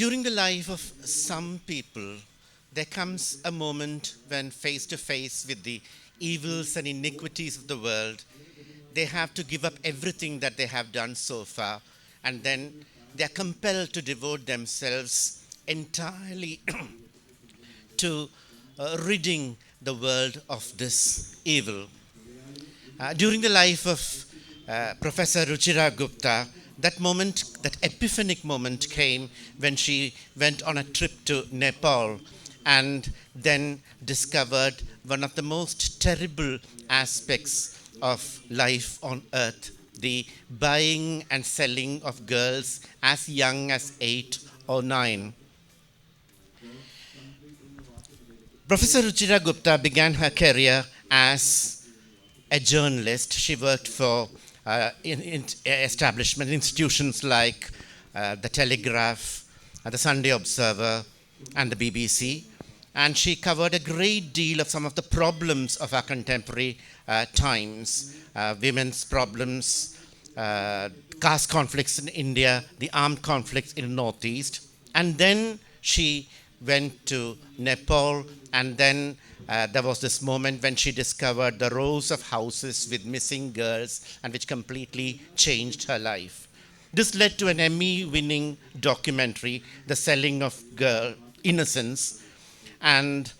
During the life of some people, there comes a moment when, face to face with the evils and iniquities of the world, they have to give up everything that they have done so far, and then they are compelled to devote themselves entirely to ridding the world of this evil. During the life of Professor Ruchira Gupta, that moment, that epiphanic moment came when she went on a trip to Nepal and then discovered one of the most terrible aspects of life on earth, the buying and selling of girls as young as 8 or 9. Professor Ruchira Gupta began her career as a journalist. She worked for establishment institutions like the Telegraph, the Sunday Observer, and the BBC. And she covered a great deal of some of the problems of our contemporary times, women's problems, caste conflicts in India, the armed conflicts in the Northeast. And then she went to Nepal, and then there was this moment when she discovered the rows of houses with missing girls, and which completely changed her life. This led to an Emmy-winning documentary, The Selling of Girl Innocence, and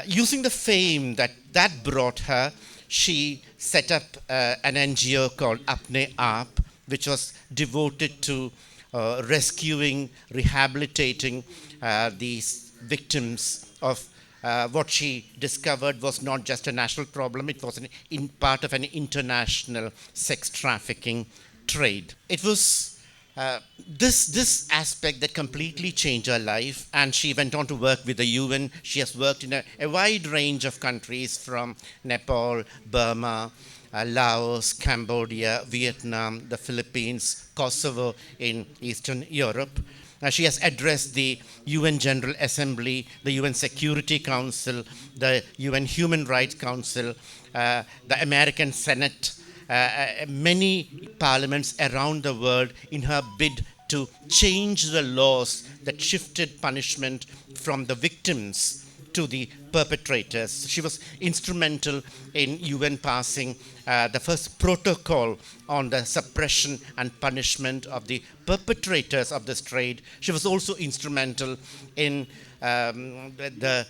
using the fame that that brought her, she set up an NGO called Apne Aap, which was devoted to rescuing, rehabilitating these victims of what she discovered was not just a national problem, it was part of an international sex trafficking trade. It was this aspect that completely changed her life, and she went on to work with the UN. She has worked in a wide range of countries from Nepal, Burma, Laos, Cambodia, Vietnam, the Philippines, Kosovo in Eastern Europe. She has addressed the UN General Assembly, the UN Security Council, the UN Human Rights Council, the American Senate, many parliaments around the world in her bid to change the laws that shifted punishment from the victims to the perpetrators. She was instrumental in UN passing the first protocol on the suppression and punishment of the perpetrators of this trade. She was also instrumental in the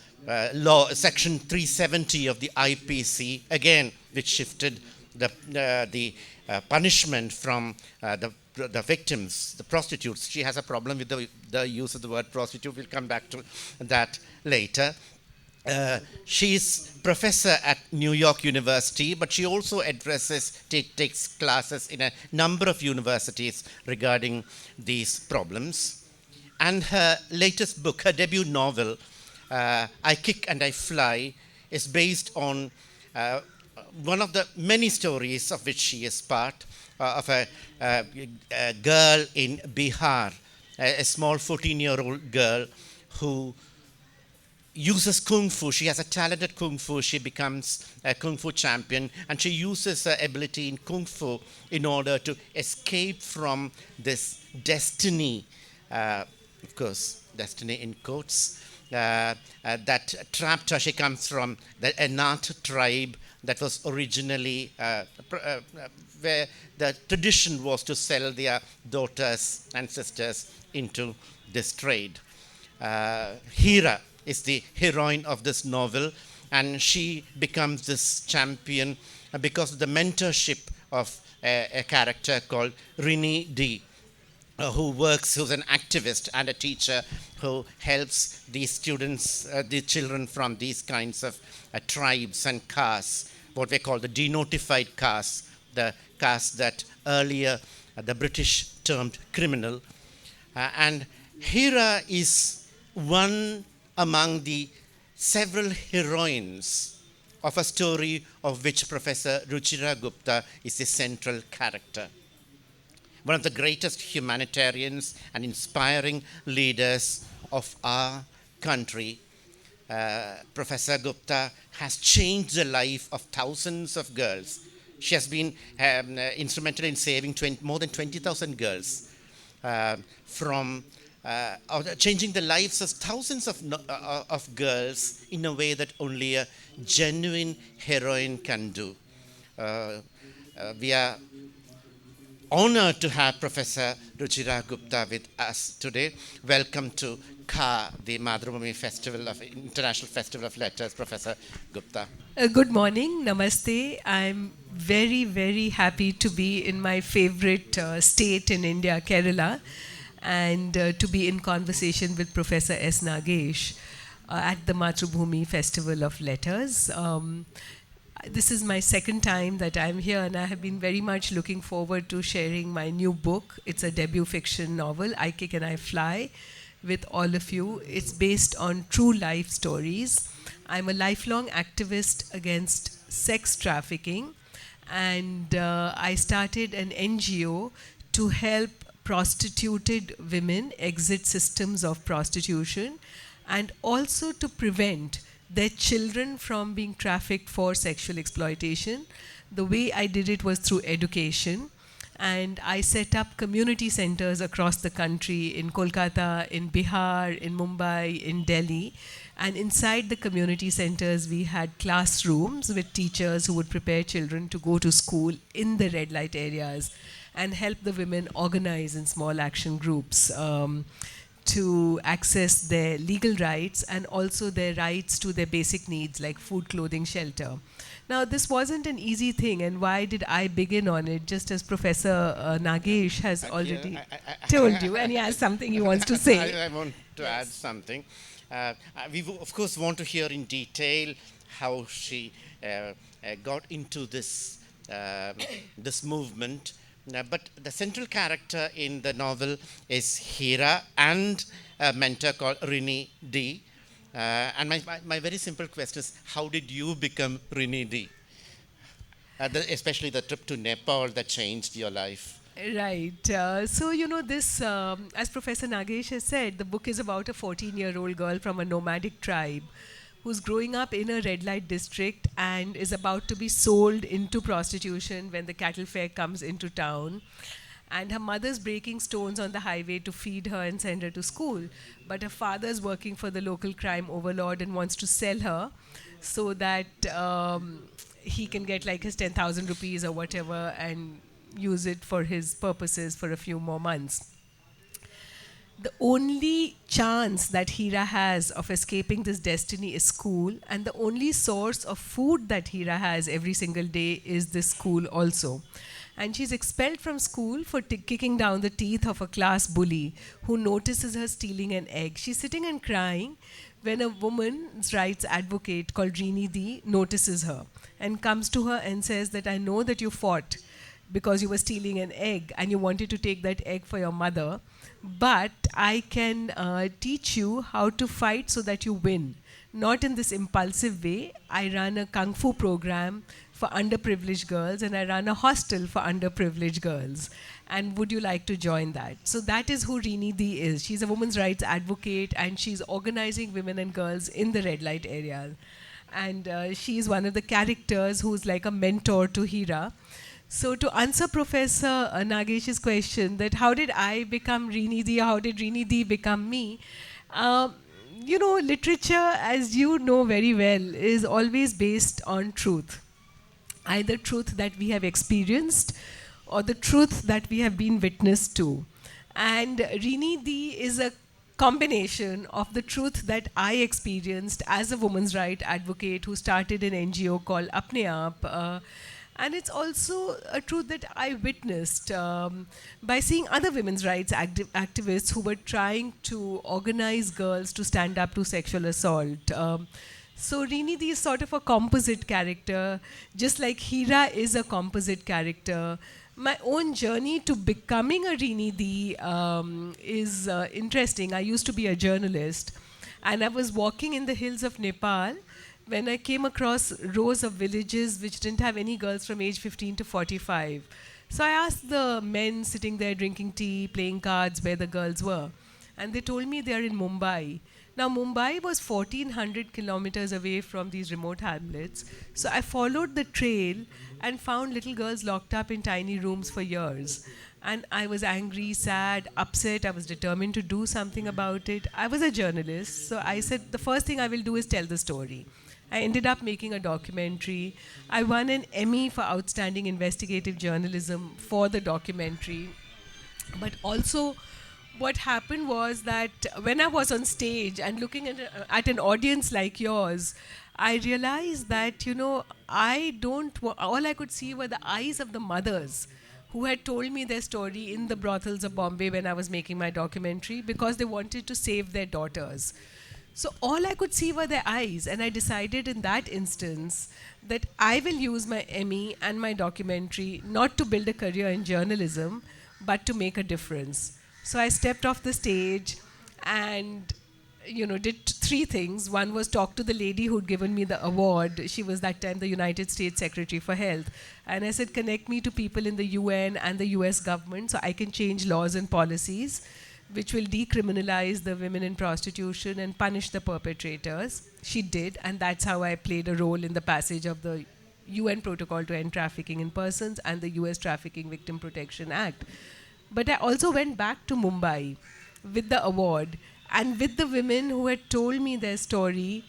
law, Section 370 of the IPC, again, which shifted the punishment from the victims, the prostitutes. She has a problem with the use of the word prostitute. We'll come back to that later. She's professor at New York University, but she also takes classes in a number of universities regarding these problems. And her latest book, her debut novel, I Kick and I Fly, is based on one of the many stories of which she is part, of a girl in Bihar, a small 14-year-old girl who uses kung fu. She has a talent at kung fu. She becomes a kung fu champion, and she uses her ability in kung fu in order to escape from this destiny, of course, destiny in quotes, that trapped her. She comes from the Anat tribe that was originally where the tradition was to sell their daughters and sisters into this trade. Hira is the heroine of this novel, and she becomes this champion because of the mentorship of a character called Rini D, who's an activist and a teacher who helps these students, the children from these kinds of tribes and castes, what we call the denotified castes, the castes that earlier the British termed criminal. And Hira is one among the several heroines of a story of which Professor Ruchira Gupta is the central character. One of the greatest humanitarians and inspiring leaders of our country, Professor Gupta has changed the life of thousands of girls. She has been instrumental in saving more than 20,000 girls from changing the lives of thousands of, of girls in a way that only a genuine heroine can do. We are honored to have Professor Ruchira Gupta with us today. Welcome to KA, the Mathrubhumi Festival of International Festival of Letters, Professor Gupta. Good morning, namaste. I'm very, very happy to be in my favorite state in India, Kerala, and to be in conversation with Professor S. Nagesh at the Mathrubhumi Festival of Letters. This is my second time that I'm here, and I have been very much looking forward to sharing my new book. It's a debut fiction novel, I Kick and I Fly, with all of you. It's based on true life stories. I'm a lifelong activist against sex trafficking, and I started an NGO to help prostituted women exit systems of prostitution and also to prevent their children from being trafficked for sexual exploitation. The way I did it was through education. And I set up community centers across the country in Kolkata, in Bihar, in Mumbai, in Delhi. And inside the community centers, we had classrooms with teachers who would prepare children to go to school in the red light areas and help the women organize in small action groups to access their legal rights and also their rights to their basic needs like food, clothing, shelter. Now, this wasn't an easy thing, and why did I begin on it? Just as Professor Nagesh has already told you, and he has something he wants to say. I want to add something. We, of course, want to hear in detail how she got into this, this movement. But the central character in the novel is Hira and a mentor called Rini D. And my very simple question is, how did you become Rini D? Especially the trip to Nepal that changed your life. Right. So, this, as Professor Nagesh has said, the book is about a 14-year-old girl from a nomadic tribe who's growing up in a red light district and is about to be sold into prostitution when the cattle fair comes into town. And her mother's breaking stones on the highway to feed her and send her to school. But her father's working for the local crime overlord and wants to sell her so that he can get like his 10,000 rupees or whatever and use it for his purposes for a few more months. The only chance that Hira has of escaping this destiny is school, and the only source of food that Hira has every single day is this school also. And she's expelled from school for kicking down the teeth of a class bully who notices her stealing an egg. She's sitting and crying when a woman's rights advocate called Rini D notices her and comes to her and says that I know that you fought because you were stealing an egg and you wanted to take that egg for your mother, but I can teach you how to fight so that you win. Not in this impulsive way. I run a kung fu program for underprivileged girls and I run a hostel for underprivileged girls. And would you like to join that? So that is who Rini D is. She's a women's rights advocate and she's organizing women and girls in the red light area. And she's one of the characters who's like a mentor to Hira. So to answer Professor Nagesh's question that how did I become Rini D, how did Rini D become me? Literature, as you know very well, is always based on truth. Either truth that we have experienced or the truth that we have been witness to. And Rini D is a combination of the truth that I experienced as a women's rights advocate who started an NGO called Apne Aap. And it's also a truth that I witnessed by seeing other women's rights activists who were trying to organize girls to stand up to sexual assault. So Rini D is sort of a composite character, just like Hira is a composite character. My own journey to becoming a Rini D is interesting. I used to be a journalist, and I was walking in the hills of Nepal when I came across rows of villages which didn't have any girls from age 15 to 45. So I asked the men sitting there drinking tea, playing cards, where the girls were. And they told me they are in Mumbai. Now, Mumbai was 1,400 kilometers away from these remote hamlets. So I followed the trail and found little girls locked up in tiny rooms for years. And I was angry, sad, upset. I was determined to do something about it. I was a journalist, so I said the first thing I will do is tell the story. I ended up making a documentary. I won an Emmy for Outstanding Investigative Journalism for the documentary. But also, what happened was that when I was on stage and looking at an audience like yours, I realized that, I don't, all I could see were the eyes of the mothers who had told me their story in the brothels of Bombay when I was making my documentary because they wanted to save their daughters. So all I could see were their eyes, and I decided in that instance that I will use my Emmy and my documentary not to build a career in journalism, but to make a difference. So I stepped off the stage and did three things. One was talk to the lady who'd given me the award. She was that time the United States Secretary for Health. And I said, connect me to people in the UN and the US government so I can change laws and policies which will decriminalize the women in prostitution and punish the perpetrators. She did, and that's how I played a role in the passage of the UN Protocol to End Trafficking in Persons and the US Trafficking Victim Protection Act. But I also went back to Mumbai with the award and with the women who had told me their story.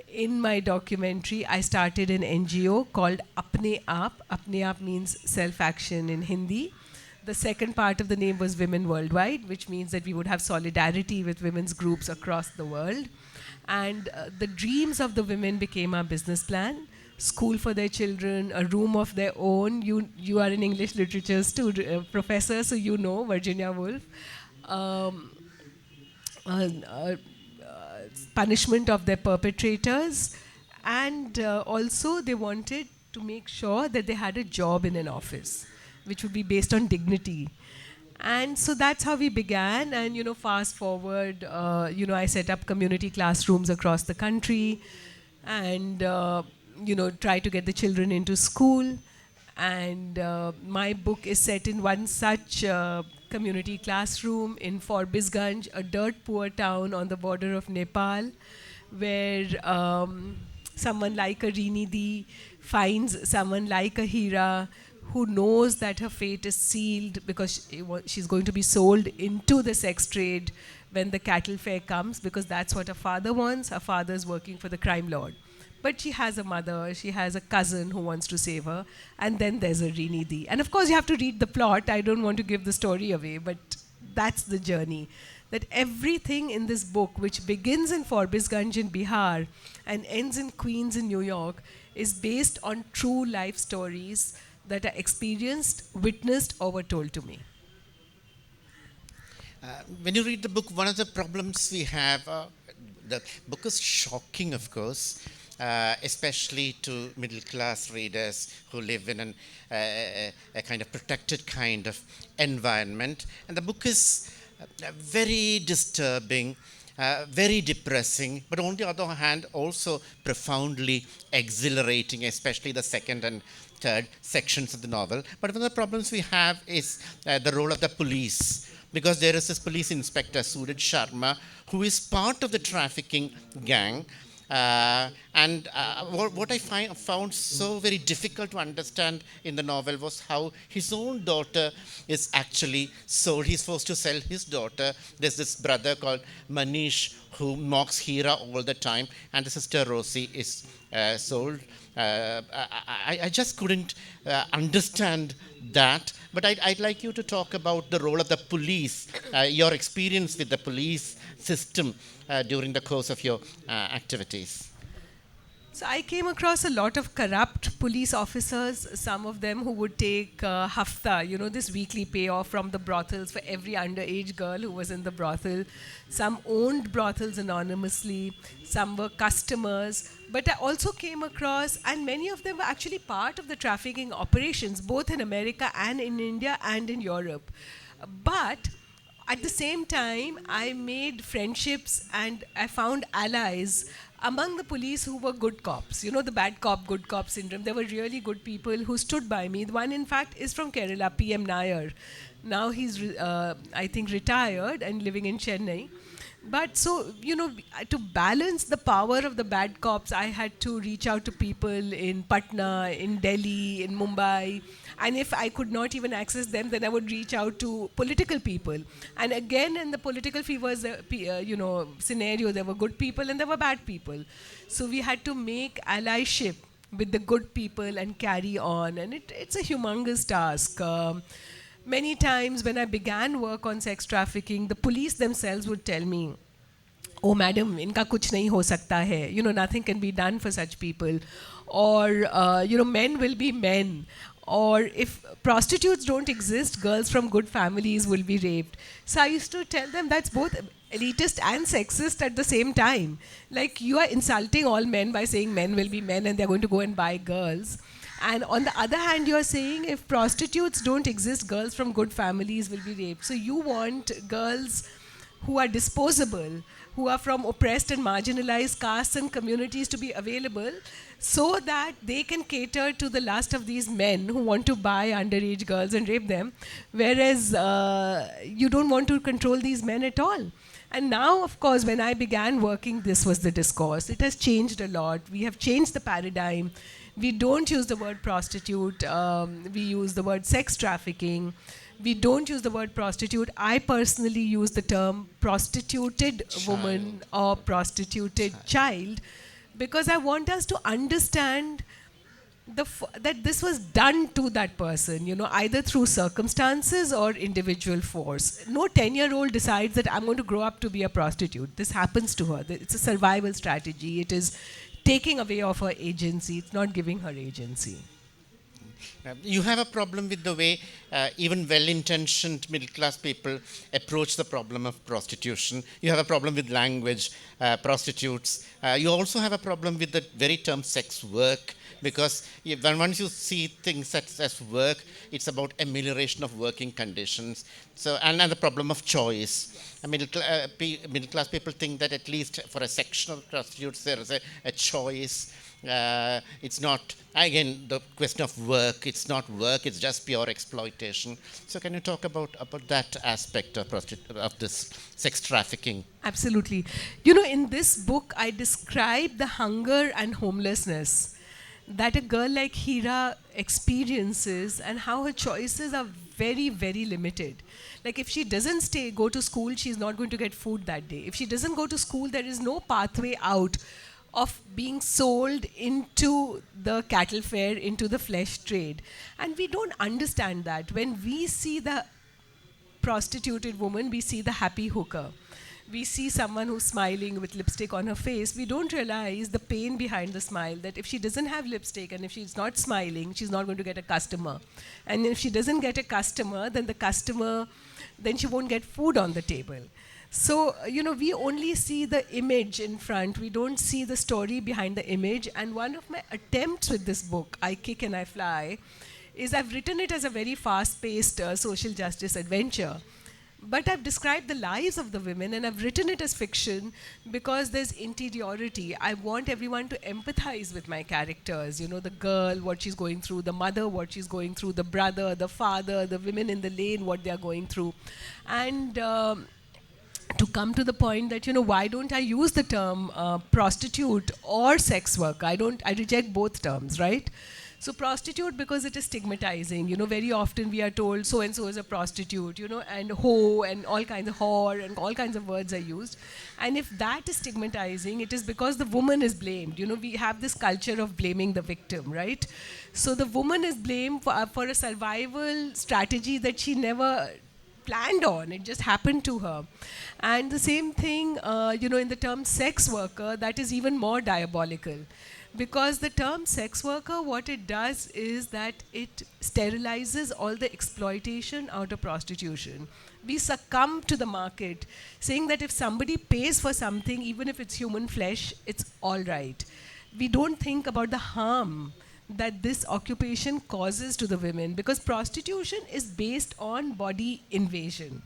In my documentary, I started an NGO called Apne Aap. Apne Aap means self-action in Hindi. The second part of the name was Women Worldwide, which means that we would have solidarity with women's groups across the world. And the dreams of the women became our business plan. School for their children, a room of their own. You are an English literature professor, so you know Virginia Woolf. Um, Punishment of their perpetrators, and also they wanted to make sure that they had a job in an office, which would be based on dignity. And so that's how we began. And fast forward, I set up community classrooms across the country, and try to get the children into school. And my book is set in one such community classroom in Forbisganj, a dirt poor town on the border of Nepal, where someone like a Rinidhi finds someone like a Hira who knows that her fate is sealed because she's going to be sold into the sex trade when the cattle fair comes, because that's what her father wants. Her father's working for the crime lord. But she has a mother, she has a cousin who wants to save her, and then there's a Rinidhi. And of course, you have to read the plot. I don't want to give the story away, but that's the journey. That everything in this book, which begins in Forbisganj in Bihar and ends in Queens in New York, is based on true life stories that are experienced, witnessed, or were told to me. When you read the book, one of the problems we have, the book is shocking, of course, especially to middle class readers who live in a kind of protected kind of environment. And the book is very disturbing, very depressing, but on the other hand, also profoundly exhilarating, especially the second and third sections of the novel. But one of the problems we have is the role of the police, because there is this police inspector, Suraj Sharma, who is part of the trafficking gang. What I found so very difficult to understand in the novel was how his own daughter is actually sold. He's forced to sell his daughter. There's this brother called Manish who mocks Hira all the time, and the sister Rosie is sold. I just couldn't understand that. But I'd like you to talk about the role of the police, your experience with the police system during the course of your activities. So I came across a lot of corrupt police officers, some of them who would take hafta, this weekly payoff from the brothels for every underage girl who was in the brothel. Some owned brothels anonymously, some were customers. But I also came across, and many of them were actually part of the trafficking operations, both in America and in India and in Europe. But at the same time, I made friendships and I found allies among the police who were good cops. The bad cop, good cop syndrome. There were really good people who stood by me. The one, in fact, is from Kerala, PM Nair. Now he's, I think, retired and living in Chennai. But so, to balance the power of the bad cops, I had to reach out to people in Patna, in Delhi, in Mumbai. And if I could not even access them, then I would reach out to political people. And again, in the political fevers, scenario, there were good people and there were bad people. So we had to make allyship with the good people and carry on. And it's a humongous task. Many times when I began work on sex trafficking, the police themselves would tell me, oh madam, inka kuch nahi ho sakta hai. Nothing can be done for such people. Or, men will be men. Or if prostitutes don't exist, girls from good families will be raped. So I used to tell them that's both elitist and sexist at the same time. Like, you are insulting all men by saying men will be men and they're going to go and buy girls. And on the other hand, you're saying if prostitutes don't exist, girls from good families will be raped. So you want girls who are disposable, who are from oppressed and marginalized castes and communities to be available so that they can cater to the lust of these men who want to buy underage girls and rape them, whereas you don't want to control these men at all. And now, of course, when I began working, this was the discourse. It has changed a lot. We have changed the paradigm. We don't use the word prostitute. We use the word sex trafficking. We don't use the word prostitute. I personally use the term prostituted woman or prostituted child because I want us to understand that this was done to that person, either through circumstances or individual force. No 10-year-old decides that I'm going to grow up to be a prostitute. This happens to her. It's a survival strategy. It is taking away of her agency. It's not giving her agency. You have a problem with the way even well-intentioned middle-class people approach the problem of prostitution. You have a problem with language, prostitutes. You also have a problem with the very term sex work, because once you see things as work, it's about amelioration of working conditions. So, and the problem of choice. Middle-class people think that at least for a section of prostitutes, there is a choice. It's not, again, the question of work. It's not work, it's just pure exploitation. So can you talk about that aspect of this sex trafficking? Absolutely. In this book, I describe the hunger and homelessness that a girl like Hira experiences and how her choices are very, very limited. Like, if she doesn't go to school, she's not going to get food that day. If she doesn't go to school, there is no pathway out of being sold into the cattle fair, into the flesh trade. And we don't understand that. When we see the prostituted woman, we see the happy hooker. We see someone who's smiling with lipstick on her face. We don't realize the pain behind the smile, that if she doesn't have lipstick and if she's not smiling, she's not going to get a customer. And if she doesn't get a customer, then she won't get food on the table. So, we only see the image in front. We don't see the story behind the image. And one of my attempts with this book, I Kick and I Fly, is I've written it as a very fast-paced social justice adventure. But I've described the lives of the women and I've written it as fiction because there's interiority. I want everyone to empathize with my characters. The girl, what she's going through, the mother, what she's going through, the brother, the father, the women in the lane, what they're going through. And to come to the point that, why don't I use the term prostitute or sex worker? I reject both terms, right? So prostitute, because it is stigmatizing. Very often we are told so-and-so is a prostitute, and hoe and all kinds of whore and all kinds of words are used. And if that is stigmatizing, it is because the woman is blamed. We have this culture of blaming the victim, right? So the woman is blamed for a survival strategy that she never planned on. It just happened to her. And the same thing, in the term sex worker, that is even more diabolical. Because the term sex worker, what it does is that it sterilizes all the exploitation out of prostitution. We succumb to the market, saying that if somebody pays for something, even if it's human flesh, it's all right. We don't think about the harm that this occupation causes to the women, because prostitution is based on body invasion.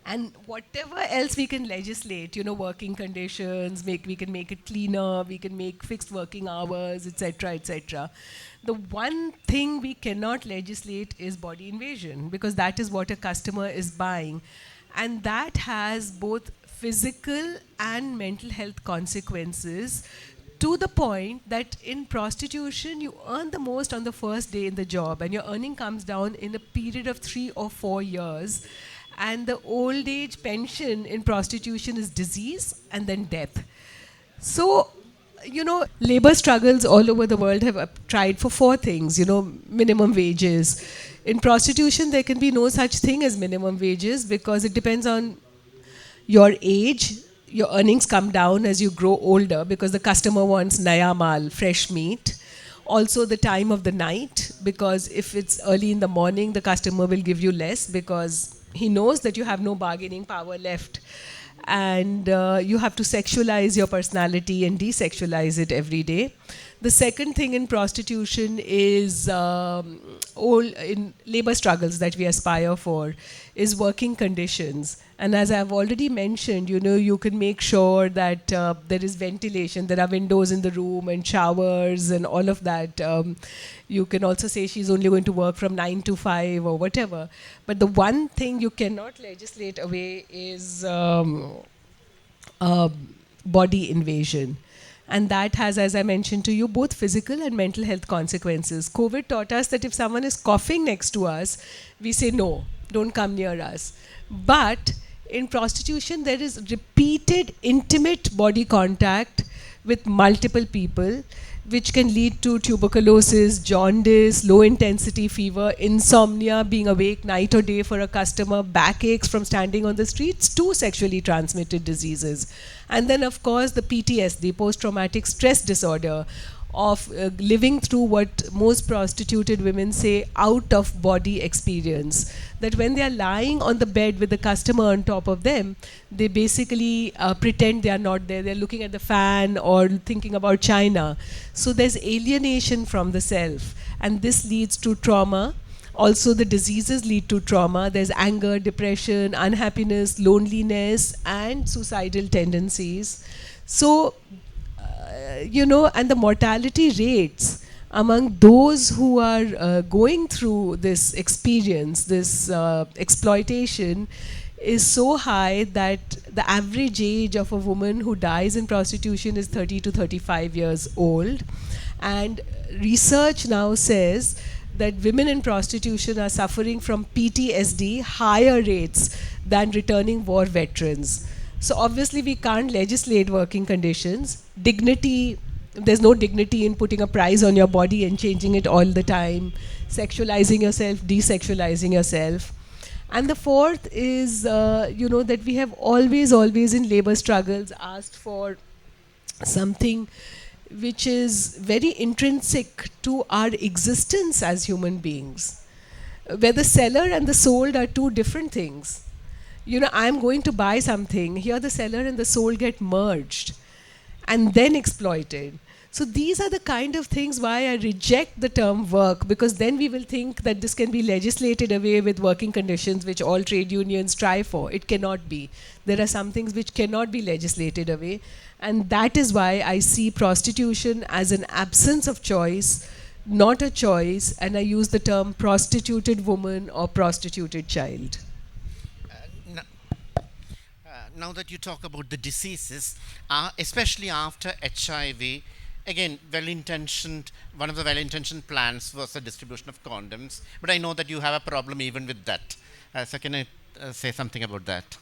And whatever else we can legislate, working conditions, we can make it cleaner, we can make fixed working hours, etc., etc. The one thing we cannot legislate is body invasion, because that is what a customer is buying. And that has both physical and mental health consequences to the point that in prostitution you earn the most on the first day in the job, and your earning comes down in a period of 3 or 4 years, and the old age pension in prostitution is disease and then death. So, labor struggles all over the world have tried for four things, minimum wages. In prostitution, there can be no such thing as minimum wages because it depends on your age. Your earnings come down as you grow older because the customer wants naya mal, fresh meat. Also the time of the night, because if it's early in the morning, the customer will give you less because he knows that you have no bargaining power left. And you have to sexualize your personality and desexualize it every day. The second thing in prostitution is all in labor struggles that we aspire for is working conditions. And as I've already mentioned, you can make sure that there is ventilation, there are windows in the room and showers and all of that. You can also say she's only going to work from 9 to 5 or whatever. But the one thing you cannot legislate away is body invasion. And that has, as I mentioned to you, both physical and mental health consequences. COVID taught us that if someone is coughing next to us, we say, no, don't come near us. But in prostitution, there is repeated intimate body contact with multiple people, which can lead to tuberculosis, jaundice, low intensity fever, insomnia, being awake night or day for a customer, backaches from standing on the streets, to sexually transmitted diseases. And then, of course, the PTSD, post-traumatic stress disorder, of living through what most prostituted women say, out-of-body experience. That when they are lying on the bed with the customer on top of them, they basically pretend they are not there. They're looking at the fan or thinking about China. So there's alienation from the self. And this leads to trauma. Also, the diseases lead to trauma. There's anger, depression, unhappiness, loneliness, and suicidal tendencies. So, and the mortality rates among those who are going through this experience, this exploitation, is so high that the average age of a woman who dies in prostitution is 30 to 35 years old. And research now says that women in prostitution are suffering from PTSD higher rates than returning war veterans. So obviously we can't legislate working conditions. Dignity, there's no dignity in putting a price on your body and changing it all the time, sexualizing yourself, desexualizing yourself. And the fourth is, that we have always in labor struggles asked for something which is very intrinsic to our existence as human beings, where the seller and the sold are two different things. I'm going to buy something. Here the seller and the sold get merged and then exploited. So these are the kind of things why I reject the term work, because then we will think that this can be legislated away with working conditions which all trade unions strive for. It cannot be. There are some things which cannot be legislated away. And that is why I see prostitution as an absence of choice, not a choice, and I use the term prostituted woman or prostituted child. Now that you talk about the diseases, especially after HIV, again, well-intentioned, one of the well-intentioned plans was the distribution of condoms, but I know that you have a problem even with that. So can I say something about that?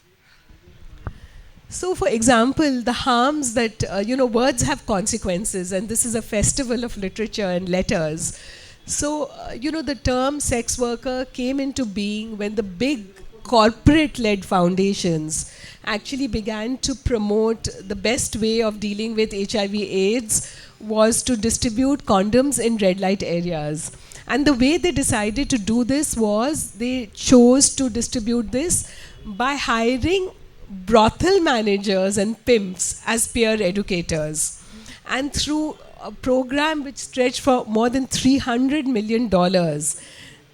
So, for example, the harms that, words have consequences, and this is a festival of literature and letters. So, the term sex worker came into being when the big corporate-led foundations actually began to promote the best way of dealing with HIV/AIDS was to distribute condoms in red light areas. And the way they decided to do this was they chose to distribute this by hiring brothel managers and pimps as peer educators. And through a program which stretched for more than $300 million,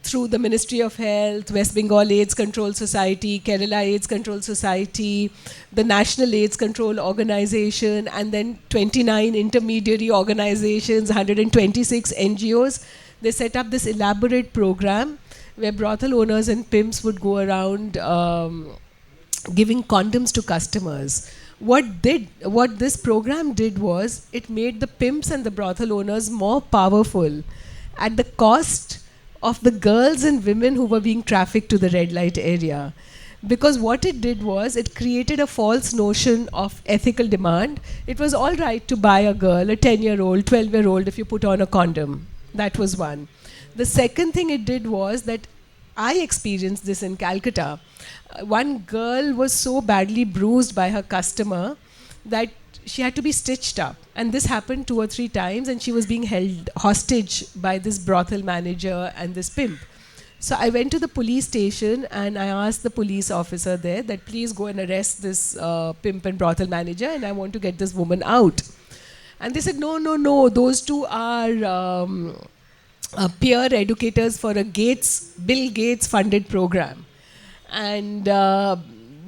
through the Ministry of Health, West Bengal AIDS Control Society, Kerala AIDS Control Society, the National AIDS Control Organization, and then 29 intermediary organizations, 126 NGOs. They set up this elaborate program where brothel owners and pimps would go around giving condoms to customers. what this program did was it made the pimps and the brothel owners more powerful at the cost of the girls and women who were being trafficked to the red light area. Because what it did was it created a false notion of ethical demand. It was all right to buy a girl, a 10-year-old, 12-year-old, if you put on a condom. That was one. The second thing it did was that I experienced this in Calcutta. One girl was so badly bruised by her customer that she had to be stitched up. And this happened 2 or 3 times, and she was being held hostage by this brothel manager and this pimp. So I went to the police station and I asked the police officer there that please go and arrest this pimp and brothel manager, and I want to get this woman out. And they said, no, no, no, those two are peer educators for a Bill Gates funded program. And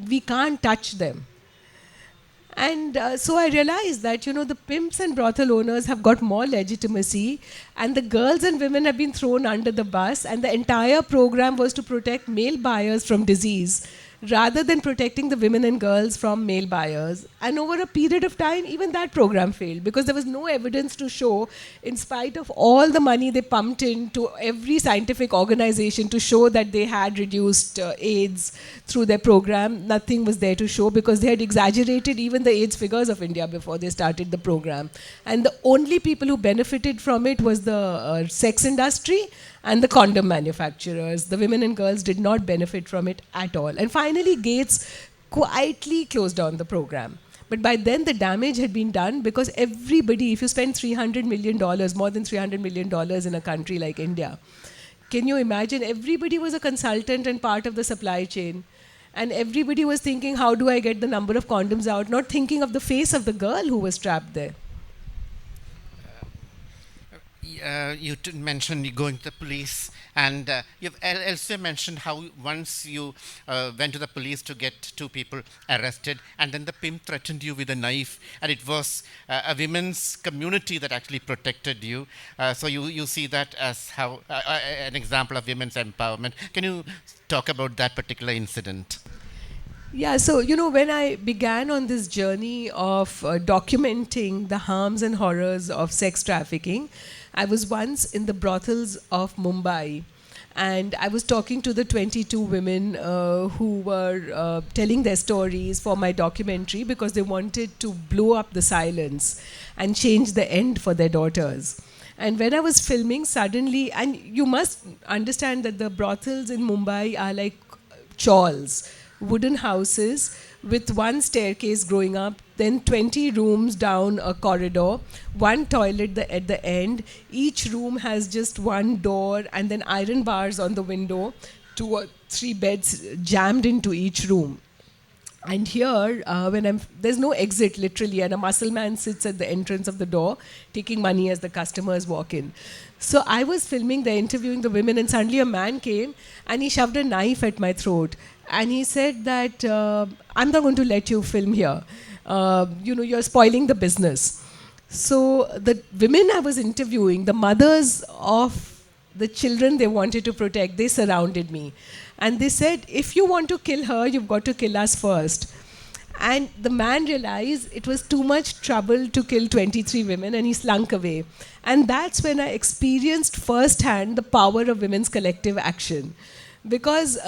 we can't touch them. And so I realized that, the pimps and brothel owners have got more legitimacy, and the girls and women have been thrown under the bus, and the entire program was to protect male buyers from disease rather than protecting the women and girls from male buyers. And over a period of time, even that program failed because there was no evidence to show, in spite of all the money they pumped into every scientific organization to show that they had reduced AIDS through their program, nothing was there to show because they had exaggerated even the AIDS figures of India before they started the program. And the only people who benefited from it was the sex industry and the condom manufacturers. The women and girls did not benefit from it at all. And finally, Gates quietly closed down the program. But by then, the damage had been done because everybody, if you spend $300 million, more than $300 million in a country like India, can you imagine? Everybody was a consultant and part of the supply chain. And everybody was thinking, how do I get the number of condoms out? Not thinking of the face of the girl who was trapped there. You mentioned you going to the police, and you've also mentioned how once you went to the police to get 2 people arrested, and then the pimp threatened you with a knife, and it was a women's community that actually protected you. So you see that as how an example of women's empowerment. Can you talk about that particular incident? Yeah, so, when I began on this journey of documenting the harms and horrors of sex trafficking, I was once in the brothels of Mumbai, and I was talking to the 22 women who were telling their stories for my documentary because they wanted to blow up the silence and change the end for their daughters. And when I was filming, suddenly, and you must understand that the brothels in Mumbai are like chawls, wooden houses with one staircase growing up, then 20 rooms down a corridor, one toilet at the end. Each room has just one door and then iron bars on the window, 2 or 3 beds jammed into each room. And here, there's no exit literally, and a muscle man sits at the entrance of the door, taking money as the customers walk in. So I was filming, interviewing the women, and suddenly a man came and he shoved a knife at my throat. And he said that, I'm not going to let you film here. You're spoiling the business. So the women I was interviewing, the mothers of the children they wanted to protect, they surrounded me. And they said, if you want to kill her, you've got to kill us first. And the man realized it was too much trouble to kill 23 women, and he slunk away. And that's when I experienced firsthand the power of women's collective action. Because,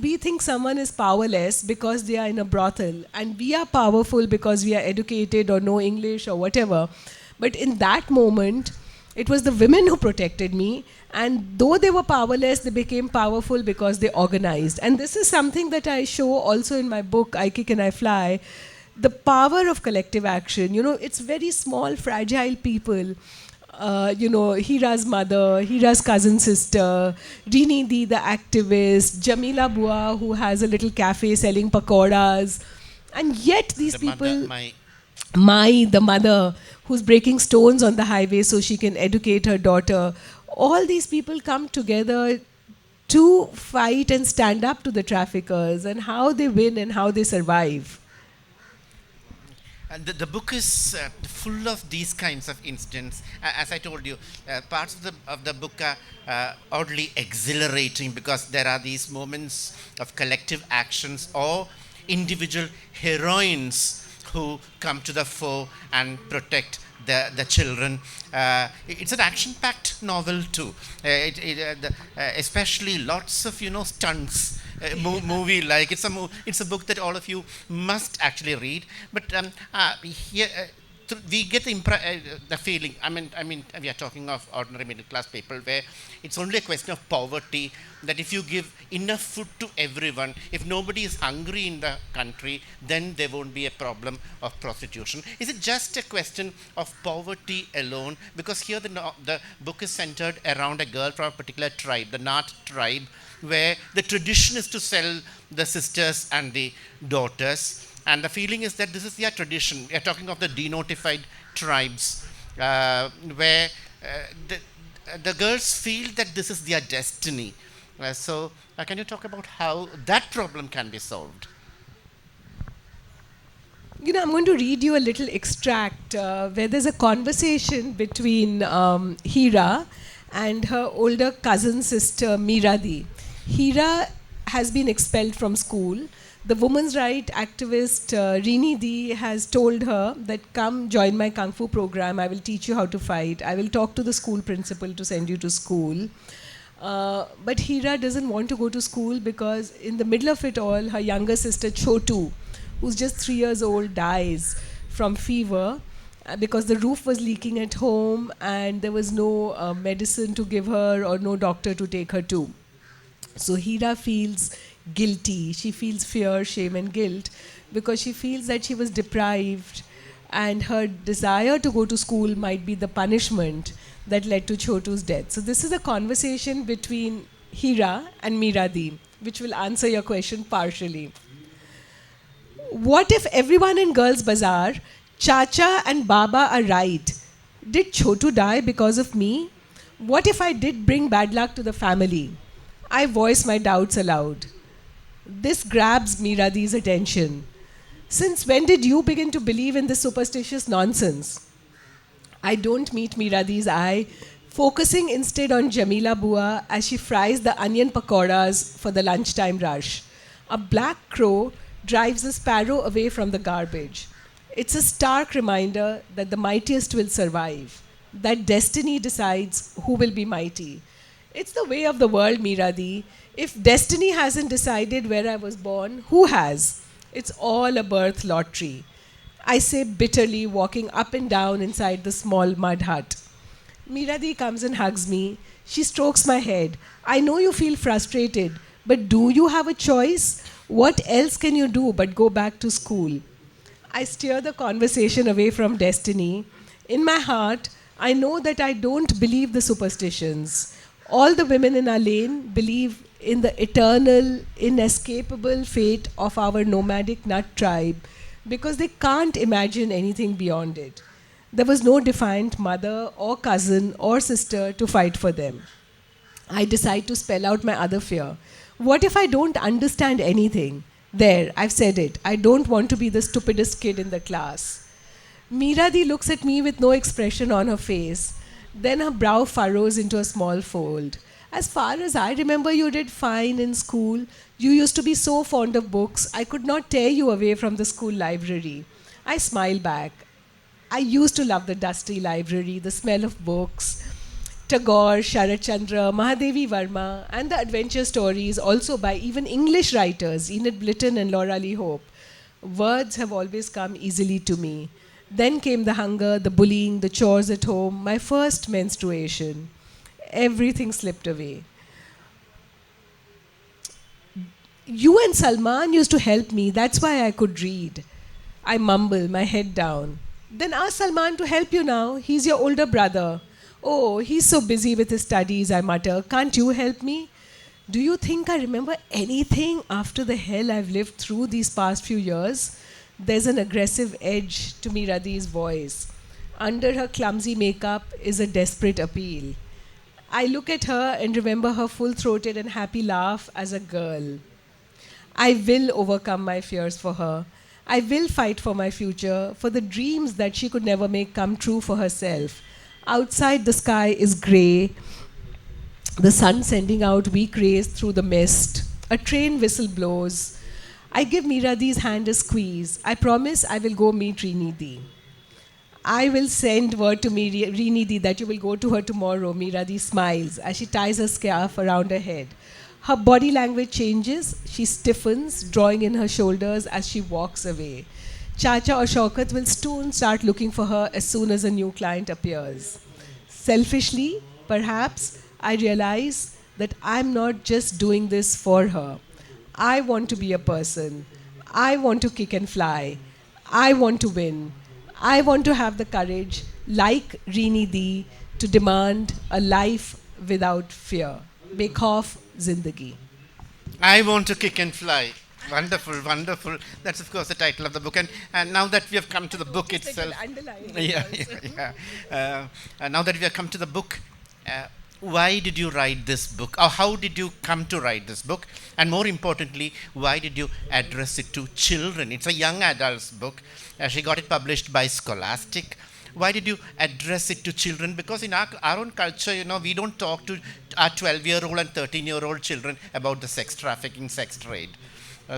we think someone is powerless because they are in a brothel, and we are powerful because we are educated or know English or whatever. But in that moment, it was the women who protected me, and though they were powerless, they became powerful because they organized. And this is something that I show also in my book, I Kick and I Fly, the power of collective action. It's very small, fragile people. Hira's mother, Hira's cousin sister, Rini Di, the activist, Jamila Bua, who has a little cafe selling pakoras. And yet these people... Mai, the mother, who's breaking stones on the highway so she can educate her daughter. All these people come together to fight and stand up to the traffickers, and how they win and how they survive. And the book is full of these kinds of incidents. As I told you, parts of the book are oddly exhilarating because there are these moments of collective actions or individual heroines who come to the fore and protect the children. It's an action-packed novel too. Especially lots of stunts. Movie like it's a book that all of you must actually read. But here. We get the feeling. We are talking of ordinary middle class people, where it's only a question of poverty. That if you give enough food to everyone, if nobody is hungry in the country, then there won't be a problem of prostitution. Is it just a question of poverty alone? Because here the book is centered around a girl from a particular tribe, the Nat tribe, where the tradition is to sell the sisters and the daughters. And the feeling is that this is their tradition. We are talking of the denotified tribes, where the girls feel that this is their destiny. So, can you talk about how that problem can be solved? I'm going to read you a little extract where there's a conversation between Hira and her older cousin sister Miradi. Hira has been expelled from school. The women's rights activist Rini Di has told her that come join my Kung Fu program, I will teach you how to fight, I will talk to the school principal to send you to school. But Hira doesn't want to go to school because in the middle of it all, her younger sister Chotu, who's just 3 years old, dies from fever because the roof was leaking at home and there was no medicine to give her or no doctor to take her to. So Hira feels guilty. She feels fear, shame and guilt because she feels that she was deprived and her desire to go to school might be the punishment that led to Chotu's death. So this is a conversation between Hira and Miradi, which will answer your question partially. What if everyone in Girls Bazaar, Chacha and Baba are right? Did Chotu die because of me? What if I did bring bad luck to the family? I voice my doubts aloud. This grabs Miradi's attention. Since when did you begin to believe in this superstitious nonsense? I don't meet Miradi's eye, focusing instead on Jamila Bua as she fries the onion pakoras for the lunchtime rush. A black crow drives a sparrow away from the garbage. It's a stark reminder that the mightiest will survive, that destiny decides who will be mighty. It's the way of the world, Miradi. If destiny hasn't decided where I was born, who has? It's all a birth lottery. I say bitterly, walking up and down inside the small mud hut. Miradi comes and hugs me. She strokes my head. I know you feel frustrated, but do you have a choice? What else can you do but go back to school? I steer the conversation away from destiny. In my heart, I know that I don't believe the superstitions. All the women in our lane believe in the eternal, inescapable fate of our nomadic nut tribe because they can't imagine anything beyond it. There was no defiant mother or cousin or sister to fight for them. I decide to spell out my other fear. What if I don't understand anything? There, I've said it. I don't want to be the stupidest kid in the class. Miradi looks at me with no expression on her face. Then her brow furrows into a small fold. As far as I remember, you did fine in school. You used to be so fond of books, I could not tear you away from the school library. I smile back. I used to love the dusty library, the smell of books. Tagore, Sharat Chandra, Mahadevi Varma, and the adventure stories, also by even English writers, Enid Blyton and Laura Lee Hope. Words have always come easily to me. Then came the hunger, the bullying, the chores at home, my first menstruation. Everything slipped away. You and Salman used to help me, that's why I could read. I mumble, my head down. Then ask Salman to help you now, he's your older brother. Oh, he's so busy with his studies, I mutter. Can't you help me? Do you think I remember anything after the hell I've lived through these past few years? There's an aggressive edge to Miradi's voice. Under her clumsy makeup is a desperate appeal. I look at her and remember her full-throated and happy laugh as a girl. I will overcome my fears for her. I will fight for my future, for the dreams that she could never make come true for herself. Outside, the sky is grey, the sun sending out weak rays through the mist. A train whistle blows. I give Miradi's hand a squeeze. I promise I will go meet Rinidhi. I will send word to Rinidhi that you will go to her tomorrow. Miradi smiles as she ties a scarf around her head. Her body language changes. She stiffens, drawing in her shoulders as she walks away. Chacha or Shaukat will soon start looking for her as soon as a new client appears. Selfishly, perhaps, I realize that I'm not just doing this for her. I want to be a person. I want to kick and fly. I want to win. I want to have the courage, like Reeni Di, to demand a life without fear. Bekhauf Zindagi. I want to kick and fly. Wonderful, wonderful. That's, of course, the title of the book. And now that we have come to the book itself. Yeah, yeah, yeah. Now that we have come to the book, why did you write this book? Or how did you come to write this book? And more importantly, why did you address it to children? It's a young adult's book. She got it published by Scholastic. Why did you address it to children? Because in our own culture, we don't talk to our 12-year-old and 13-year-old children about the sex trafficking, sex trade.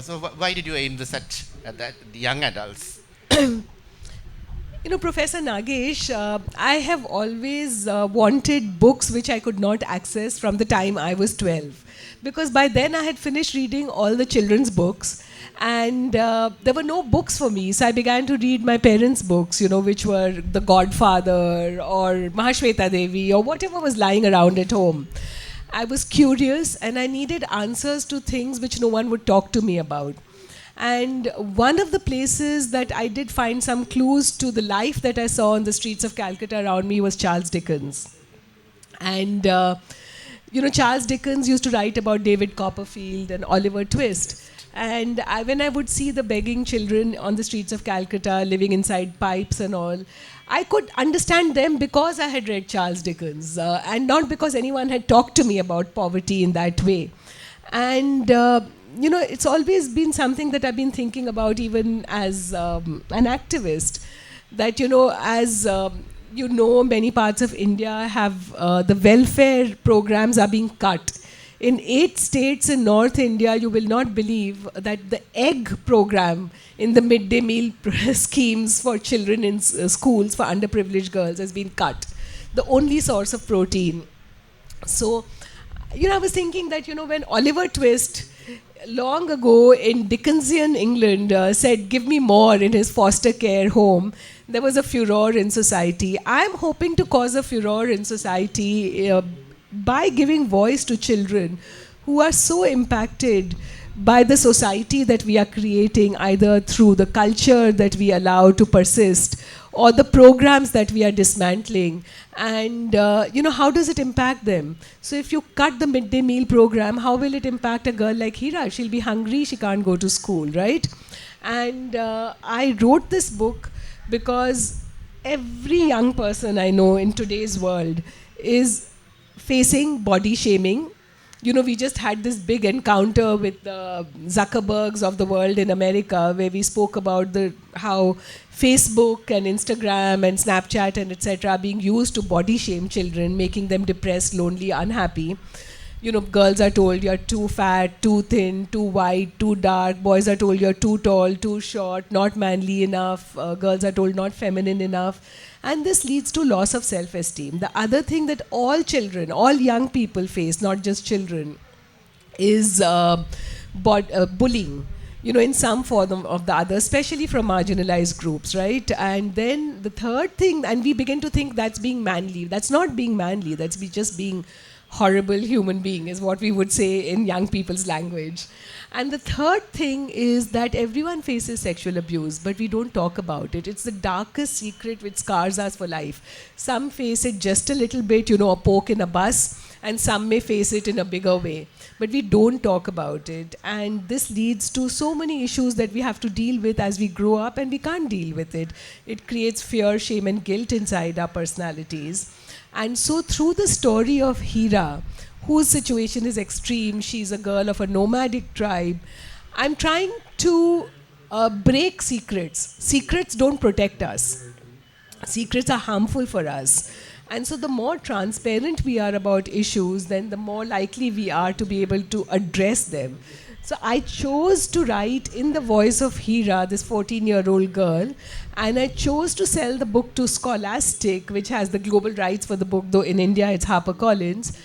So why did you aim this at the young adults? Professor Nagesh, I have always wanted books which I could not access from the time I was 12. Because by then I had finished reading all the children's books and there were no books for me. So I began to read my parents' books, which were The Godfather or Mahashweta Devi or whatever was lying around at home. I was curious and I needed answers to things which no one would talk to me about. And one of the places that I did find some clues to the life that I saw on the streets of Calcutta around me was Charles Dickens. And, Charles Dickens used to write about David Copperfield and Oliver Twist. And when I would see the begging children on the streets of Calcutta living inside pipes and all, I could understand them because I had read Charles Dickens and not because anyone had talked to me about poverty in that way. And, it's always been something that I've been thinking about even as an activist, that, many parts of India have the welfare programs are being cut. In 8 states in North India, you will not believe that the egg program in the midday meal schemes for children in schools for underprivileged girls has been cut. The only source of protein. So, I was thinking that, when Oliver Twist long ago in Dickensian England said, "Give me more" in his foster care home, there was a furor in society. I'm hoping to cause a furor in society by giving voice to children who are so impacted by the society that we are creating, either through the culture that we allow to persist or the programs that we are dismantling. And, how does it impact them? So if you cut the midday meal program, how will it impact a girl like Hira? She'll be hungry, she can't go to school, right? And I wrote this book because every young person I know in today's world is facing body shaming. We just had this big encounter with the Zuckerbergs of the world in America, where we spoke about how Facebook and Instagram and Snapchat and etc. are being used to body shame children, making them depressed, lonely, unhappy. Girls are told you're too fat, too thin, too white, too dark. Boys are told you're too tall, too short, not manly enough. Girls are told not feminine enough. And this leads to loss of self-esteem. The other thing that all children, all young people face, not just children, is bullying, in some form or the other, especially from marginalized groups, right? And then the third thing, and we begin to think that's being manly. That's not being manly, that's just being horrible human being, is what we would say in young people's language. And the third thing is that everyone faces sexual abuse, but we don't talk about it. It's the darkest secret which scars us for life. Some face it just a little bit, a poke in a bus, and some may face it in a bigger way. But we don't talk about it. And this leads to so many issues that we have to deal with as we grow up, and we can't deal with it. It creates fear, shame, and guilt inside our personalities. And so through the story of Hira, whose situation is extreme, she's a girl of a nomadic tribe, I'm trying to break secrets. Secrets don't protect us. Secrets are harmful for us. And so the more transparent we are about issues, then the more likely we are to be able to address them. So I chose to write in the voice of Hira, this 14-year-old girl, and I chose to sell the book to Scholastic, which has the global rights for the book, though in India it's HarperCollins.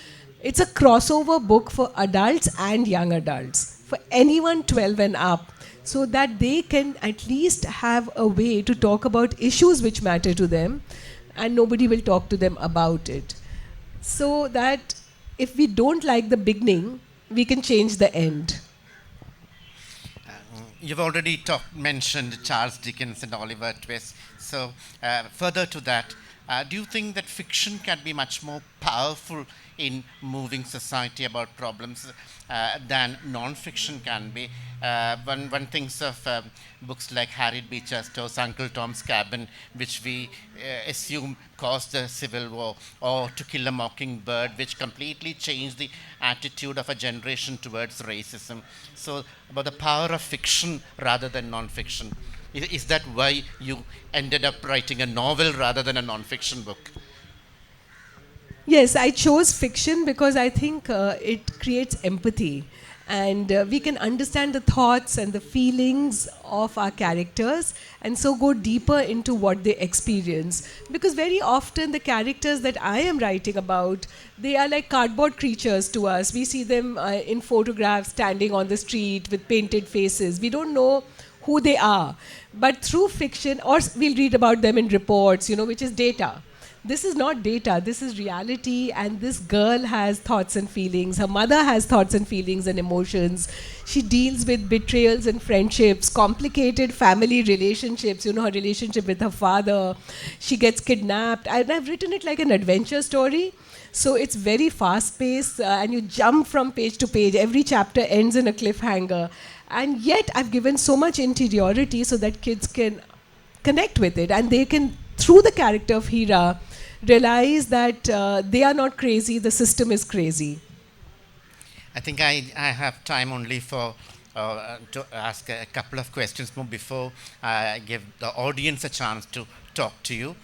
It's a crossover book for adults and young adults, for anyone 12 and up, so that they can at least have a way to talk about issues which matter to them, and nobody will talk to them about it. So that if we don't like the beginning, we can change the end. You've already mentioned Charles Dickens and Oliver Twist. So, further to that, do you think that fiction can be much more powerful in moving society about problems than non-fiction can be? One thinks of books like Harriet Beecher Stowe's Uncle Tom's Cabin, which we assume caused the Civil War, or To Kill a Mockingbird, which completely changed the attitude of a generation towards racism. So, about the power of fiction rather than non-fiction. Is that why you ended up writing a novel rather than a non-fiction book? Yes, I chose fiction because I think it creates empathy, and we can understand the thoughts and the feelings of our characters, and so go deeper into what they experience. Because very often the characters that I am writing about, they are like cardboard creatures to us. We see them in photographs standing on the street with painted faces. We don't know who they are. But through fiction, or we'll read about them in reports, which is data. This is not data, this is reality, and this girl has thoughts and feelings. Her mother has thoughts and feelings and emotions. She deals with betrayals and friendships, complicated family relationships, her relationship with her father. She gets kidnapped. And I've written it like an adventure story. So it's very fast paced, and you jump from page to page. Every chapter ends in a cliffhanger. And yet I've given so much interiority so that kids can connect with it, and they can, through the character of Hira, realize that they are not crazy, the system is crazy. I think I have time only for to ask a couple of questions more before I give the audience a chance to talk to you.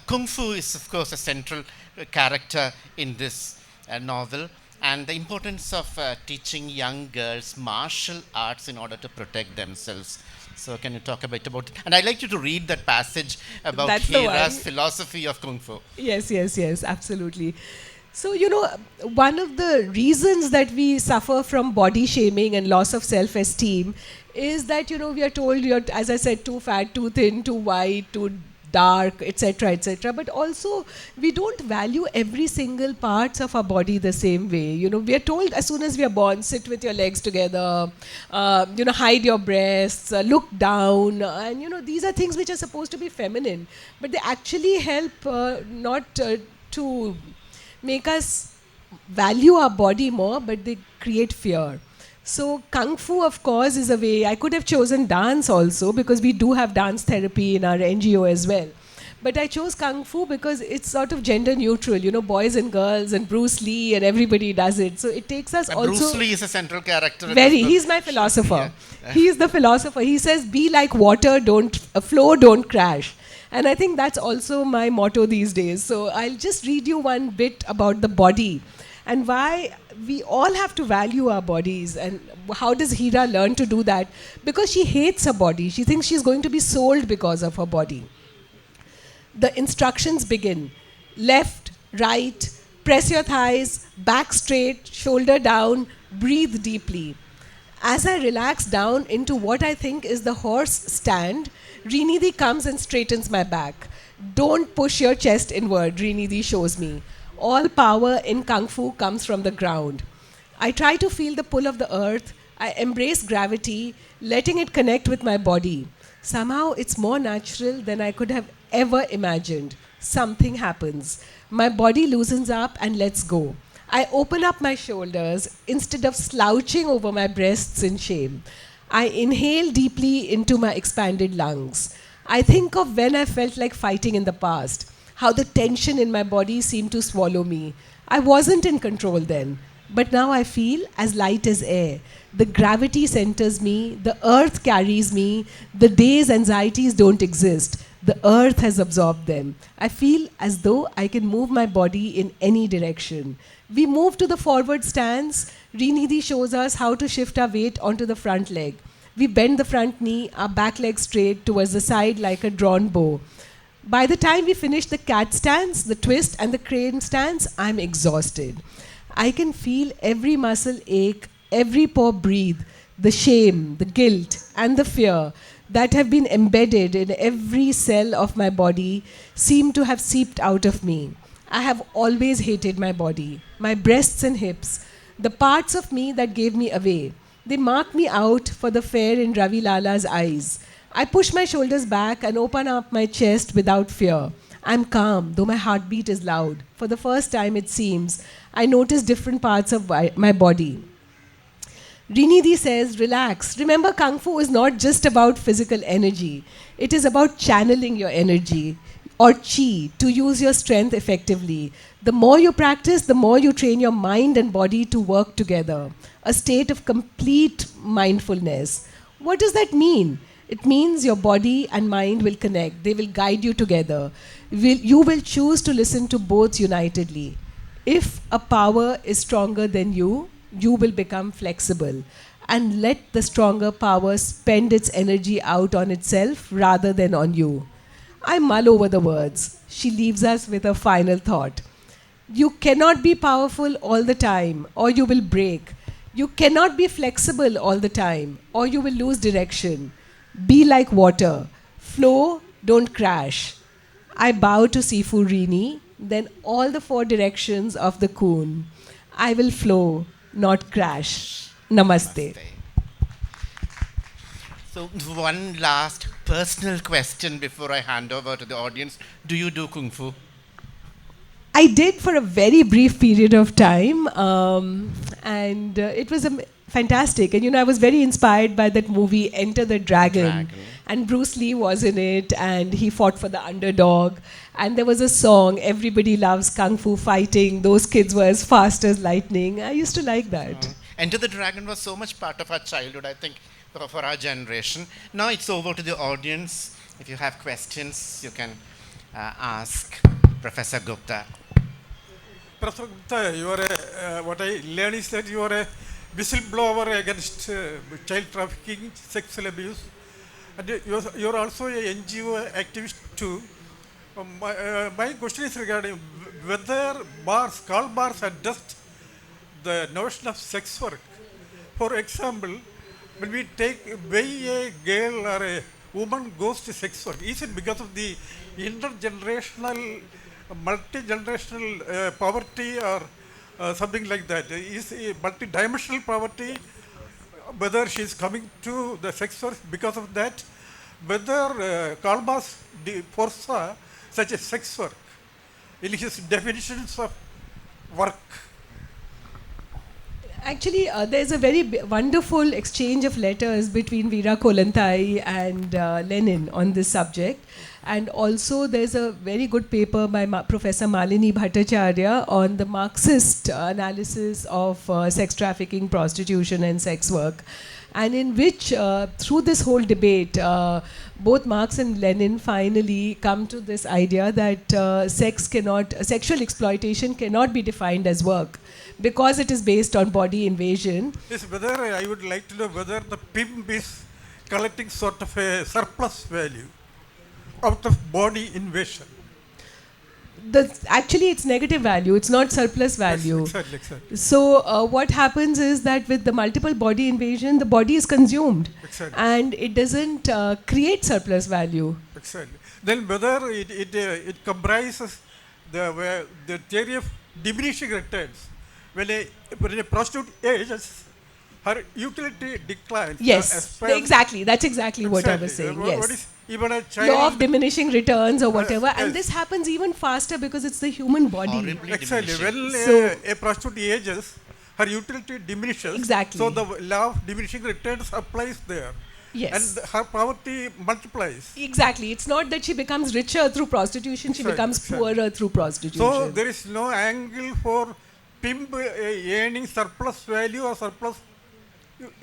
Kung Fu is, of course, a central character in this novel, and the importance of teaching young girls martial arts in order to protect themselves. So can you talk a bit about it? And I'd like you to read that passage about That's Hira's philosophy of Kung Fu. Yes, absolutely. So, one of the reasons that we suffer from body shaming and loss of self-esteem is that, we are told you're, as I said, too fat, too thin, too white, too dark, etc., etc. But also, we don't value every single parts of our body the same way. We are told as soon as we are born, sit with your legs together, hide your breasts, look down, and these are things which are supposed to be feminine, but they actually help not to make us value our body more, but they create fear. So Kung Fu, of course, is a way. I could have chosen dance also, because we do have dance therapy in our NGO as well. But I chose Kung Fu because it's sort of gender neutral, boys and girls and Bruce Lee and everybody does it. So it takes us also... Bruce Lee is a central character. Very, he's my philosopher. Yeah. He's the philosopher. He says, be like water, don't flow, don't crash. And I think that's also my motto these days. So I'll just read you one bit about the body and why we all have to value our bodies. And how does Hira learn to do that? Because she hates her body. She thinks she's going to be sold because of her body. The instructions begin. Left, right, press your thighs, back straight, shoulder down, breathe deeply. As I relax down into what I think is the horse stand, Rinidhi comes and straightens my back. Don't push your chest inward, Rinidhi shows me. All power in Kung Fu comes from the ground. I try to feel the pull of the earth. I embrace gravity, letting it connect with my body. Somehow it's more natural than I could have ever imagined. Something happens. My body loosens up and lets go. I open up my shoulders instead of slouching over my breasts in shame. I inhale deeply into my expanded lungs. I think of when I felt like fighting in the past, how the tension in my body seemed to swallow me. I wasn't in control then, but now I feel as light as air. The gravity centers me, the earth carries me, the day's anxieties don't exist. The earth has absorbed them. I feel as though I can move my body in any direction. We move to the forward stance, Rinidhi shows us how to shift our weight onto the front leg. We bend the front knee, our back leg straight towards the side like a drawn bow. By the time we finish the cat stance, the twist, and the crane stance, I'm exhausted. I can feel every muscle ache, every paw breathe, the shame, the guilt, and the fear that have been embedded in every cell of my body seem to have seeped out of me. I have always hated my body, my breasts and hips, the parts of me that gave me away. They mark me out for the fair in Ravi Lala's eyes. I push my shoulders back and open up my chest without fear. I'm calm, though my heartbeat is loud. For the first time, it seems, I notice different parts of my body. Rinidhi says, relax. Remember, Kung Fu is not just about physical energy. It is about channeling your energy or chi to use your strength effectively. The more you practice, the more you train your mind and body to work together. A state of complete mindfulness. What does that mean? It means your body and mind will connect. They will guide you together. You will choose to listen to both unitedly. If a power is stronger than you will become flexible and let the stronger power spend its energy out on itself rather than on you. I mull over the words. She leaves us with a final thought. You cannot be powerful all the time or you will break. You cannot be flexible all the time or you will lose direction. Be like water. Flow, don't crash. I bow to Sifu Rini, then all the four directions of the Kun. I will flow, not crash. Namaste. So one last personal question before I hand over to the audience. Do you do Kung Fu? I did for a very brief period of time, and it was fantastic. And I was very inspired by that movie Enter the Dragon. And Bruce Lee was in it, and he fought for the underdog. And there was a song, Everybody Loves Kung Fu Fighting. Those kids were as fast as lightning. I used to like that. Enter the Dragon was so much part of our childhood, I think, for our generation. Now it's over to the audience. If you have questions, you can ask Professor Gupta. Professor Gupta, you are what I learned is that you are a whistleblower against child trafficking, sexual abuse, and you are also a NGO activist too. My question is regarding whether Karl Marx addressed the notion of sex work. For example, when we take way a girl or a woman goes to sex work, is it because of the intergenerational, multi-generational poverty or something like that? Is multi-dimensional poverty, whether she is coming to the sex work because of that, whether Karl Marx foresaw such a sex work in his definitions of work? Actually, there's a very wonderful exchange of letters between Veera Kolantai and Lenin on this subject. And also, there's a very good paper by Professor Malini Bhattacharya on the Marxist analysis of sex trafficking, prostitution, and sex work. And in which, through this whole debate, both Marx and Lenin finally come to this idea that sexual exploitation cannot be defined as work because it is based on body invasion. Yes, whether I would like to know whether the pimp is collecting sort of a surplus value out of body invasion. Actually, it's negative value. It's not surplus value. Yes, exactly. So what happens is that with the multiple body invasion, the body is consumed, and it doesn't create surplus value. Exactly. Then whether it comprises the theory of diminishing returns. When a prostitute ages, her utility declines. Yes, exactly. That's exactly what I was saying. Yes. What is even a child? Law of diminishing returns or whatever, and this happens even faster because it's the human body. Exactly. When a prostitute ages, her utility diminishes. Exactly. So the law of diminishing returns applies there. Yes. And her poverty multiplies. Exactly. It's not that she becomes richer through prostitution, she becomes poorer through prostitution. So there is no angle for pimp earning surplus value or surplus,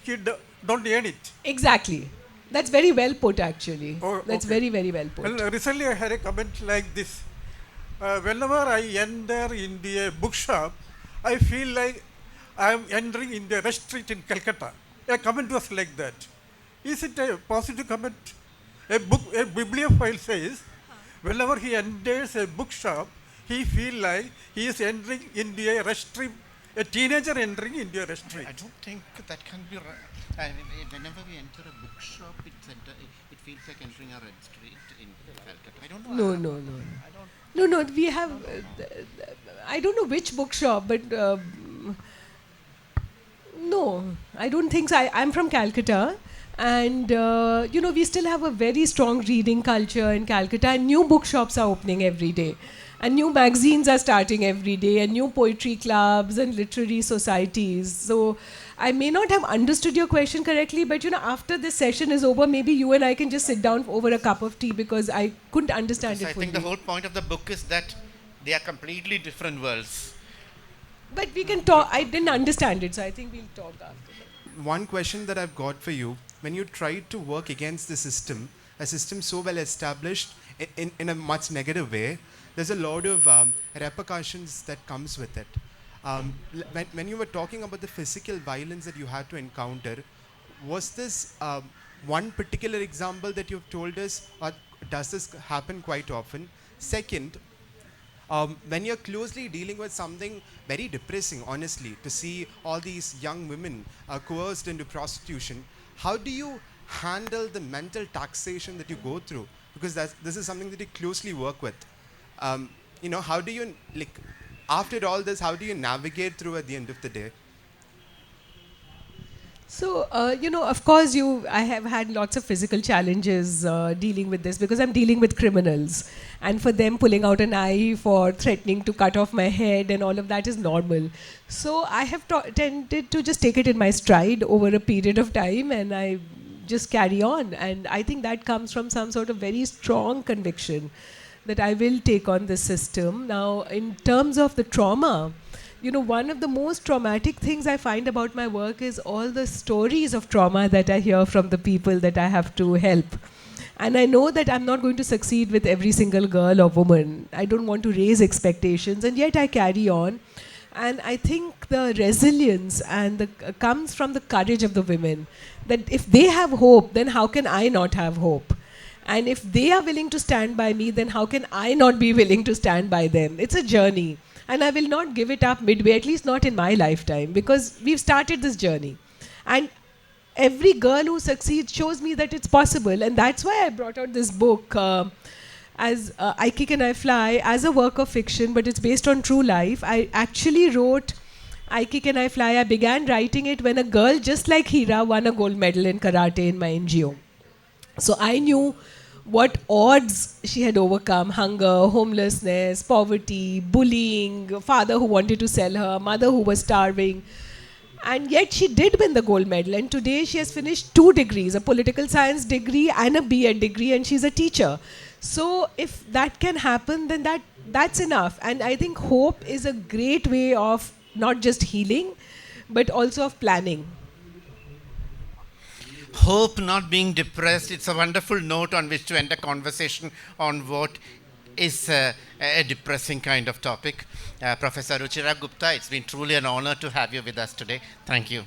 he don't earn it. Exactly. That's very well put, actually. That's very, very well put. Well, recently I had a comment like this. Whenever I enter into a bookshop, I feel like I am entering India, rush street in Calcutta. A comment was like that. Is it a positive comment? A bibliophile says, whenever he enters a bookshop, he feels like he is entering into a rush street, a teenager entering into a rush street. I don't think that can be right. Whenever we enter a bookshop, it feels like entering a red street in Calcutta. I don't know. No, we have, I don't know which bookshop, but no, I don't think so. I'm from Calcutta, and we still have a very strong reading culture in Calcutta, and new bookshops are opening every day, and new magazines are starting every day, and new poetry clubs and literary societies. So I may not have understood your question correctly, but after this session is over, maybe you and I can just sit down over a cup of tea, because I couldn't understand it I fully. think the whole point of the book is that they are completely different worlds. But we can talk. I didn't understand it, so I think we'll talk after that. One question that I've got for you: when you try to work against the system, a system so well established in a much negative way, there's a lot of repercussions that comes with it. When you were talking about the physical violence that you had to encounter, was this one particular example that you've told us, or does this happen quite often? Second, when you're closely dealing with something very depressing, honestly, to see all these young women coerced into prostitution, how do you handle the mental taxation that you go through? Because this is something that you closely work with. How do you, after all this, how do you navigate through at the end of the day? So, of course, I have had lots of physical challenges dealing with this, because I'm dealing with criminals. And for them, pulling out a knife or threatening to cut off my head and all of that is normal. So I have tended to just take it in my stride over a period of time, and I just carry on. And I think that comes from some sort of very strong conviction that I will take on this system. Now, in terms of the trauma, one of the most traumatic things I find about my work is all the stories of trauma that I hear from the people that I have to help. And I know that I'm not going to succeed with every single girl or woman. I don't want to raise expectations, and yet I carry on. And I think the resilience comes from the courage of the women. That if they have hope, then how can I not have hope? And if they are willing to stand by me, then how can I not be willing to stand by them? It's a journey. And I will not give it up midway, at least not in my lifetime, because we've started this journey. And every girl who succeeds shows me that it's possible. And that's why I brought out this book as I Kick and I Fly as a work of fiction, but it's based on true life. I actually wrote I Kick and I Fly. I began writing it when a girl just like Hira won a gold medal in karate in my NGO. So I knew what odds she had overcome: hunger, homelessness, poverty, bullying, father who wanted to sell her, mother who was starving. And yet she did win the gold medal. And today she has finished 2 degrees, a political science degree and a B.Ed degree, and she's a teacher. So if that can happen, then that's enough. And I think hope is a great way of not just healing, but also of planning. Hope, not being depressed. It's a wonderful note on which to end a conversation on what is a depressing kind of topic. Professor Ruchira Gupta, it's been truly an honor to have you with us today. Thank you.